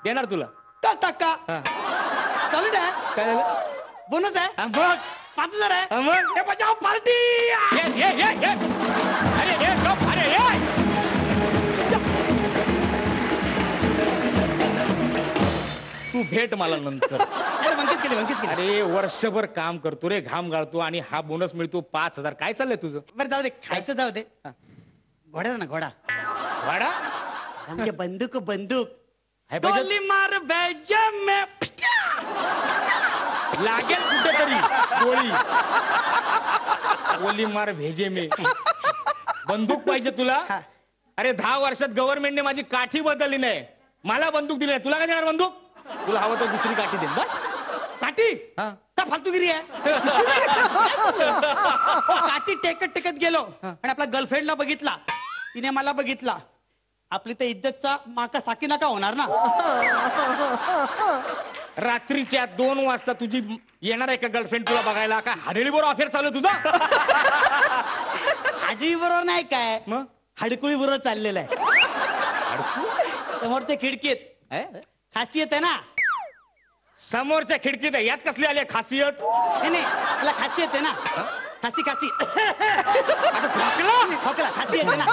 देणार तुला. काका हा. चालू द्या. काय झालं? बोनस आहे. हा, बघ 5000 आहे. हा, मग? हे बचाव पार्टी. ये. अरे ये गप, अरे ये. तू भेट मला नंतर. अरे मंकेच केली. अरे वर्षभर काम करतो रे, घाम गाळतो आणि हा बोनस मिळतो 5000. काय चाललंय तुझं? बरं जाऊ दे, खायचं जाऊ दे. घोड्याचा ना घोडा. वाडा म्हणजे बंदूक आहे पाहिजे. गोली मार बेजा में. लागेल कुठेतरी गोळी. गोली मार भेजे मे. बंदूक पाहिजे तुला? अरे 10 वर्षात गव्हर्नमेंटने माझी काठी बदलली नाही, मला बंदूक दिली नाही. तुला काय देणार बंदूक? तुला हवं तर दुसरी काठी दे बस. काठी हा. का फालतूगिरी आहे? काठी टेकत गेलो आणि आपला गर्लफ्रेंडला बघितला, तिने मला बघितला. आपली तर इज्जतचा माका साकी नाका होणार ना. रात्रीच्या 2 वाजता तुझी येणार आहे का गर्लफ्रेंड तुला बघायला? काय हडेळी बरोबर अफेअर चालू आहे तुझा? हाजी बरोबर नाही काय, मग हडकुळी बरोबर चाललेलं आहे. समोरच्या खिडकीत खासियत आहे ना. समोरच्या खिडकीत आहे, यात कसली आली आहे खासियत? नाही त्याला खासियत आहे ना. खासी खोकला खासियत आहे ना.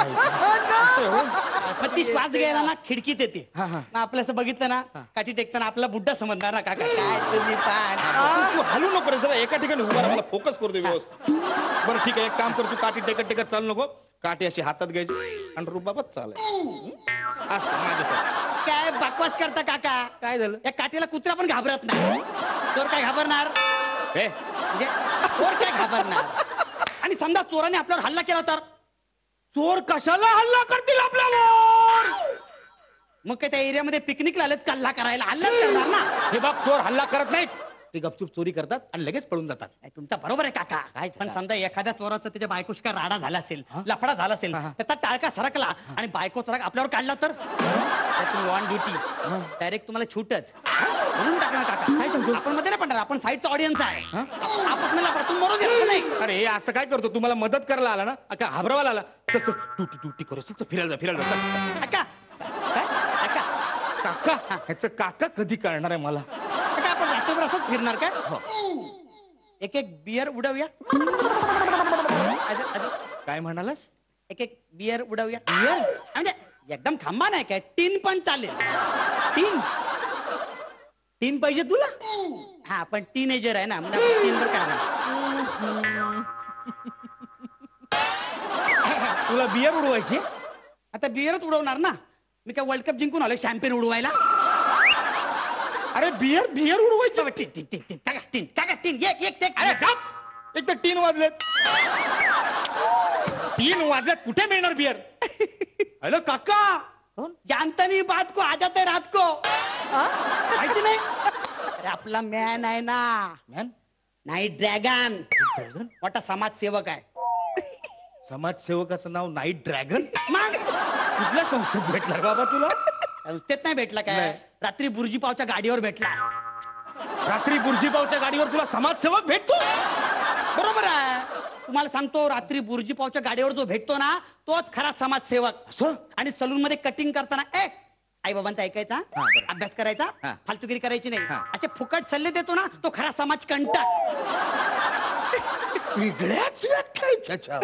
मग ती श्वास घ्यायला ना खिडकीत येते. मग आपलं असं बघितलं ना, काठी टेकताना आपला बुड्डा समजणार ना. काका काय तुम्ही पण तू हलू नको रे, जरा एका ठिकाणी उभा राहा, मला फोकस करू दे व्यवस्थित. बरं ठीक आहे, एक काम कर, तू काठी टेकत चालू नको. काठी अशी हातात घ्यायची आणि रुबाबच चालायचं असं माझ्यासाठी. काय बकवास करता काका? काय झालं? या काठीला कुत्रा पण घाबरत नाही. चोर काय घाबरणार? हे म्हणजे चोर काय घाबरणार? आणि समजा चोराने आपल्यावर हल्ला केला तर? चोर कशाला हल्ला करतील आपल्यावर? मग काय त्या एरियामध्ये पिकनिकला आलेत कल्ला करायला, हल्लाच करणार ना. हे बघ चोर हल्ला करत नाहीत, ते गपचूप चोरी करतात आणि लगेच पळून जातात. तुमचा बरोबर आहे काका. पण समजा एखाद्या चोराचा त्याच्या बायकोशी काय राडा झाला असेल, लफडा झाला असेल, त्याचा टाळका सरकला आणि बायकोचा राग आपल्यावर काढला तर? त्यातून ऑन ड्युटी डायरेक्ट तुम्हाला छूटच म्हणून टाकणार काका. काय सांगतो? आपण मध्ये नाही पडणार, आपण साईडचा ऑडियन्स आहे. आपण मला परतून मरू देत नाही. अरे हे असं काय करतो? तुम्हाला मदत करायला आला ना, का घाबरवायला आला? ड्युटी करू, फिरायला जा. काका काका काका ह्याचं काका कधी कळणार आहे मला? आपण रात्रभर असंच फिरणार काय? एक बियर उडवूया. काय म्हणालास? एक बियर उडवूया म्हणजे एकदम खांबा नाही काय, टीन पण चालेल. टीन पाहिजे तुला? हा पण टीनेजर आहे ना, म्हणजे आपण टीनवर काय म्हणू? तुला बियर उडवायची? आता बियरच उडवणार ना. मी काय वर्ल्ड कप जिंकून आलो शॅम्पेन उडवायला? अरे बियर उडवायची. टीन एक अरे गप! एक तर 3 वाजलेत. 3 वाजलेत, कुठे मिळणार बियर? हॅलो काका, जानता नहीं बात को आ जाता है रात को. माहिती नाही? अरे आपला मॅन आहे ना, मॅन नाईट ड्रॅगन. मोठा समाजसेवक आहे. समाजसेवकाचं नाव नाईट ड्रॅगन? मग कुठल्या संस्थेत भेटला बाबा तुला? संस्थेत नाही भेटला काय, नाही. रात्री बुर्जीपावच्या गाडीवर भेटला. रात्री बुर्जीपावच्या गाडीवर तुला समाजसेवक भेटतो? बरोबर आहे. तुम्हाला सांगतो, रात्री बुर्जीपावच्या गाडीवर जो भेटतो ना, तोच खरा समाजसेवक. असं? आणि सलून मध्ये कटिंग करताना आई बाबांचा ऐकायचा, हा, बरं. अभ्यास करायचा, हा. फालतुगिरी करायची नाही, हा. असे फुकट सल्ले देतो ना, तो खरा समाज कंटक. वेगळ्याच व्याख्या.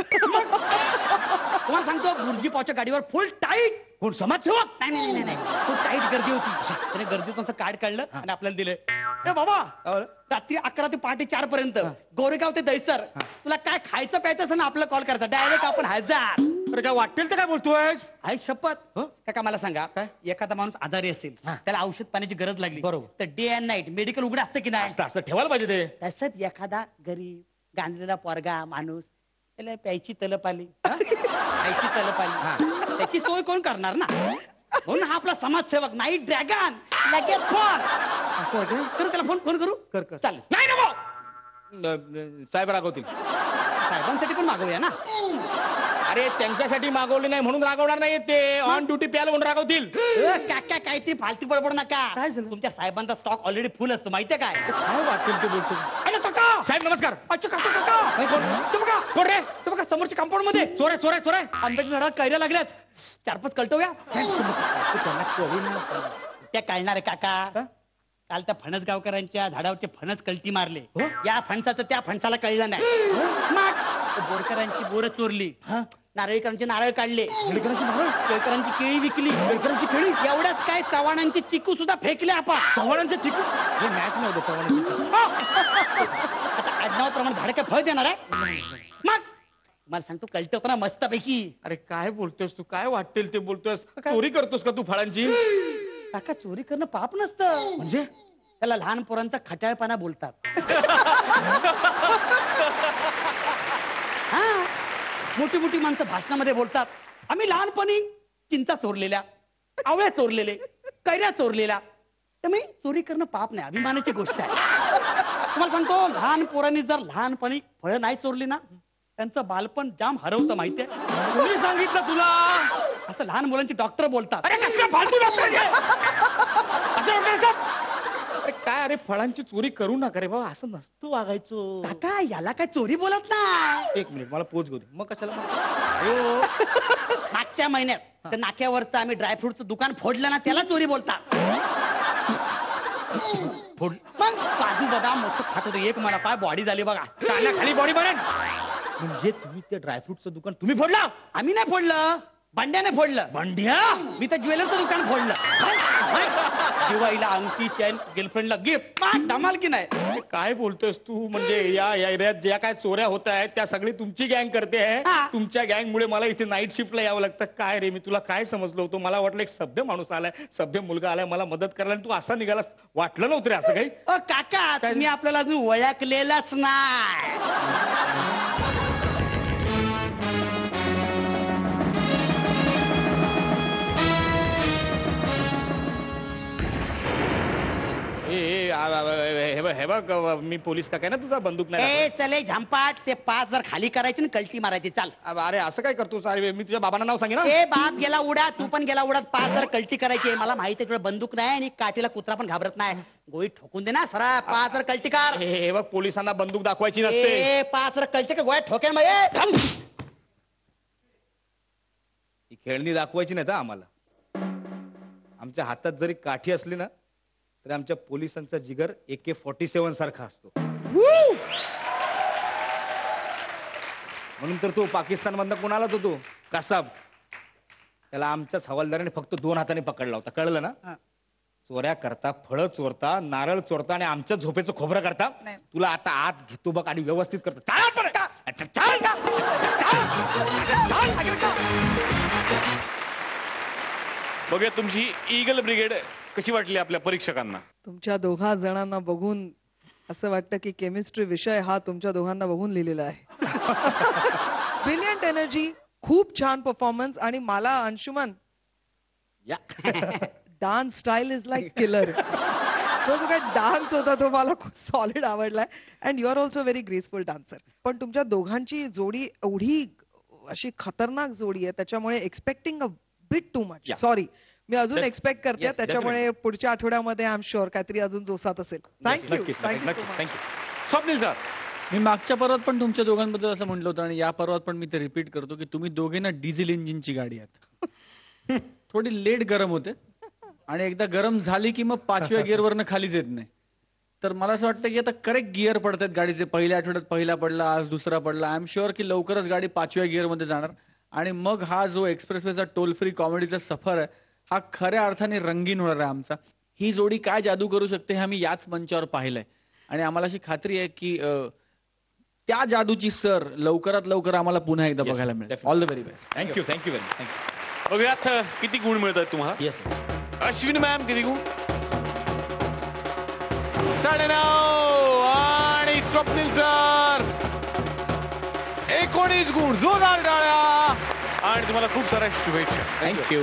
तुम्हाला सांगतो, बुर्जीपावच्या गाडीवर फुल टाईट. कोण समाजसेवक? नाही फुल टाईट गर्दी होती. त्याने गर्दीतून असं कार्ड काढलं आणि आपल्याला दिलं. ए बाबा, रात्री 11 ते पहाटे 4 पर्यंत गोरेगाव ते दहिसर, तुला काय खायचं प्यायचं असं ना, आपलं कॉल करायचा, डायरेक्ट आपण हजर. अरे काय वाटेल तर काय बोलतोय? आहे शपथ. काका मला सांगा, एखादा माणूस आजारी असेल, त्याला औषध पाण्याची गरज लागली, बरोबर. तर डे अँड नाईट मेडिकल उघडं असतं की नाही? असं ठेवायला पाहिजे ते. तसंच एखादा गरीब गांजलेला पोरगा माणूस, त्याला प्यायची तलप आली, खायची तलप आली, त्याची सोय कोण करणार ना? म्हणून हा आपला समाजसेवक नाईट ड्रॅगन. लगेच फोन. असं आहे करू त्याला फोन करू? कर. चालेल. नाही नको, साहेब रागवतील. साहेबांसाठी पण मागवूया ना. अरे त्यांच्यासाठी मागवले नाही म्हणून रागवणार नाही, ते ऑन ड्युटी प्यायला म्हणून रागवतील. काका काहीतरी फालतू बडबड नका. तुमच्या साहेबांचा स्टॉक ऑलरेडी फुल असतो, माहितीये काय? काय वाटेल ते बोलतो. अरे काका, साहेब नमस्कार. अच्छा काका, ते बघा कोण रे? ते बघा समोरच्या कंपाऊंड मध्ये चोर आहे. आंब्याच्या झाडात कैऱ्या लागल्यात. 4-5 कळटोया. त्यांना कळेल ना. त्या कळणार आहे काका. काल त्या फणस गावकरांच्या झाडावरचे फणस कलटी मारले. या फणसाचं त्या फणसाला कळलं नाही. मग बोरकरांची बोरं चोरली, नारळीकरांचे नारळ काढले, केळकरांची केळी विकली, केळी एवढ्याच काय चव्हाणांची चिकू सुद्धा फेकले आपण. चव्हाणांचे चिकू? हे मॅच नव्हतं चव्हाणांचे. आता आडनावाप्रमाणे झाड काय फळ देणार आहे? मग मला सांगतो कळतो ना मस्तपैकी. अरे काय बोलतोयस तू? काय वाटेल ते बोलतोयस? चोरी करतोस का तू फळांची? काका चोरी करणं पाप नसतं. म्हणजे त्याला लहान पोरांचा खटाळपणा बोलतात. हा, मोठी माणसं भाषणामध्ये बोलतात, आम्ही लहानपणी चिंचा चोरलेल्या, आवळ्या चोरलेले, कैऱ्या चोरलेल्या. त्यामुळे चोरी करणं पाप नाही, अभिमानाची गोष्ट आहे. तुम्हाला सांगतो, लहान पोरांनी जर लहानपणी फळं नाही चोरली ना, त्यांचं बालपण जाम हरवतं, माहितीये? कोणी सांगितलं तुला? असं लहान मुलांची डॉक्टर बोलतात. अरे कसला फालतू डॉक्टर आहे? असं डॉक्टर असतात? अरे काय, अरे फळांची चोरी करू नका रे बाबा, असं नसतं वागायचं. काका याला काय चोरी बोलत ना. 1 मिनिट मला पोच घेऊ दे, मग कशाला? मागच्या महिन्यात त्या नाक्यावरचं आम्ही ड्रायफ्रुटचं दुकान फोडलं ना, त्याला चोरी बोलतात. मग काजू बदाम मोठं खात होते. एक मला काय बॉडी झाली बघा, खाली बॉडी बरेल. म्हणजे तुम्ही ते ड्रायफ्रुटचं दुकान तुम्ही फोडला? आम्ही नाही फोडलं, बंड्याने फोडलं. बंड्या? मी तर ज्वेलरचं दुकान फोडलं. दिवाळीला अंगठी, चैन, गर्लफ्रेंडला गिफ्ट. धमाल की नाही? काय बोलतोयस तू? म्हणजे या एरियात ज्या काय चोऱ्या होत आहेत त्या सगळी तुमची गँग करते आहे. तुमच्या गँगमुळे मला इथे नाईट शिफ्टला यावं लागतं. काय रे, मी तुला काय समजलो होतो? मला वाटलं एक सभ्य माणूस आलाय, सभ्य मुलगा आलाय मला मदत करायला, आणि तू असा निघाला. वाटलं नव्हतं रे असं काही. काका तुम्ही आपल्याला अजून ओळखलेलाच नाही. हे बघ मी पोलीस का काय ना, तुझा बंदूक नाही. चले झंपाट, ते 5 जर खाली करायचे ना, कल्टी मारायची. चाल. अरे असं काय करतोस? अरे मी तुझ्या बाबांना नाव सांगेन. ए बाप गेला उडा, तू पण गेला उडत. 5 जर कल्टी करायची. मला माहिती आहे तुला बंदूक नाही आणि काठीला कुत्रा पण घाबरत नाही. गोळी ठोकून दे ना सरळ. 5 जर कल्टी कर. हे बघ, पोलिसांना बंदूक दाखवायची नसते. 5 जर कल्टी कर, गोळ्या ठोक्या. ही खेळणी दाखवायची नाही तर आम्हाला. आमच्या हातात जरी काठी असली ना, तर आमच्या पोलिसांचा जिगर AK-47 सारखा असतो. म्हणून तर तू पाकिस्तान मधनं कुणाला तू कासाब त्याला आमच्याच हवालदाराने फक्त 2 हाताने पकडला होता, कळलं ना? चोऱ्या करता, फळं चोरता, नारळ चोरता आणि आमच्या झोपेचं खोबरं करता. तुला आता आत घेतो बघ आणि व्यवस्थित करतो. बघूया तुमची ईगल ब्रिगेड कशी वाटली आपल्या परीक्षकांना. तुमच्या दोघा जणांना बघून असं वाटतं की केमिस्ट्री विषय हा तुमच्या दोघांना बघून लिहिलेला आहे. ब्रिलियंट एनर्जी, खूप छान परफॉर्मन्स आणि मला Anshuman dance style is like killer. तो जो काही डान्स होता तो मला खूप सॉलिड आवडलाय and you are also very graceful dancer. पण तुमच्या दोघांची जोडी एवढी अशी खतरनाक जोडी आहे त्याच्यामुळे expecting a bit too much. Sorry, मी अजून एक्सपेक्ट करते त्याच्यामुळे पुढच्या आठवड्यामध्ये आय एम शुअर काहीतरी अजून जोसात असेल. थँक्यू. स्वप्नील सर, मी मागच्या पर्वात पण तुमच्या दोघांबद्दल असं म्हटलं होतं आणि या पर्वात पण मी ते रिपीट करतो की तुम्ही दोघे ना डिझेल इंजिनची गाडी आहात. थोडी लेट गरम होते आणि एकदा गरम झाली की मग 5व्या गिअरवरनं खालीच येत नाही. तर मला असं वाटतं की आता करेक्ट गिअर पडतात गाडीचे. पहिल्या आठवड्यात पहिला पडला, आज दुसरा पडला. आय एम शुअर की लवकरच गाडी 5व्या गिअरमध्ये जाणार आणि मग हा जो एक्सप्रेसवेचा टोल फ्री कॉमेडीचा सफर आहे हा खऱ्या अर्थाने रंगीन होणार आहे आमचा. ही जोडी काय जादू करू शकते हे आम्ही याच मंचावर पाहिलंय आणि आम्हाला अशी खात्री आहे की त्या जादूची सर लवकरात लवकर आम्हाला पुन्हा एकदा बघायला मिळेल. All the very best. Thank you very thank you. बघूयात किती गुण मिळतात तुम्हाला. येस अश्विनी मॅम किती गुण? 9.5 आणि स्वप्नील सर 19 गुण. जोरदार टाळ्या आणि तुम्हाला खूप साऱ्या शुभेच्छा. थँक्यू.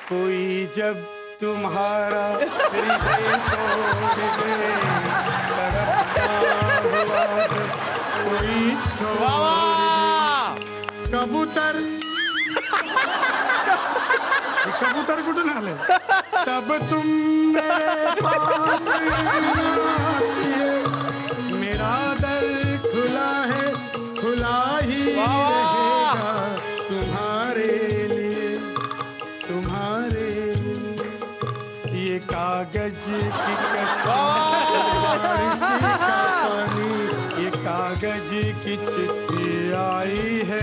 कोई जब तुम्हारा हृदय तोड़ दे, तड़पता हुआ जब कोई छोड़ दे. कबूतर कबूतर कुठून आलं? तब तुम मेरे पास आइए, मेरा दर खुला है, खुला ही रहेगा तुम्हारे लिए, तुम्हारे लिए. ये कागज की कहानी, ये कागज की चिट्ठी आई है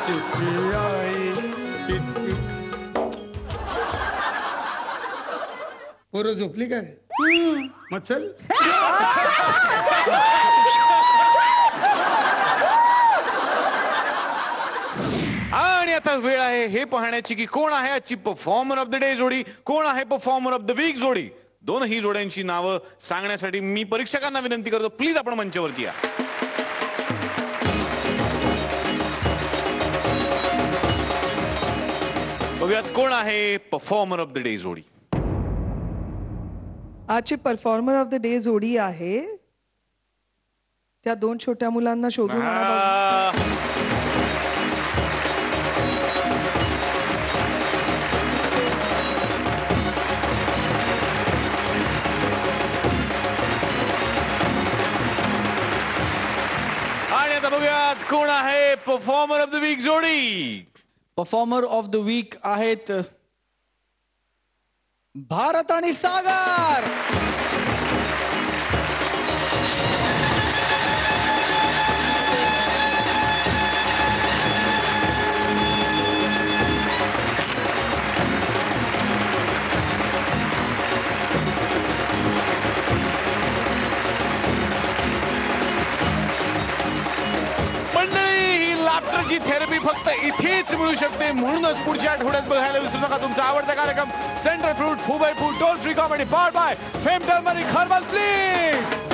चिट्ठी आई, चिट्ठी. पोरं झोपली काय? मग चल. आणि आता वेळ आहे हे पाहण्याची की कोण आहे आजची परफॉर्मर ऑफ द डे जोडी, कोण आहे परफॉर्मर ऑफ द वीक जोडी. दोनही जोड्यांची नावं सांगण्यासाठी मी परीक्षकांना विनंती करतो, प्लीज आपण मंचावरती या. बघूयात कोण आहे परफॉर्मर ऑफ द डे जोडी. आजची परफॉर्मर ऑफ द डे जोडी आहे त्या 2 छोट्या मुलांना शोधून आणा. आणि आता बघूयात कोण आहे परफॉर्मर ऑफ द वीक जोडी. परफॉर्मर ऑफ द वीक आहेत भारत आणि सागर. लाफ्टरची थेरपी फक्त इथेच मिळू शकते. म्हणूनच पुढच्या आठवड्यात बघायला विसरू नका तुमचा आवडता कार्यक्रम central fruit foo by foo toll free comedy powered by fame turmeric herbal please.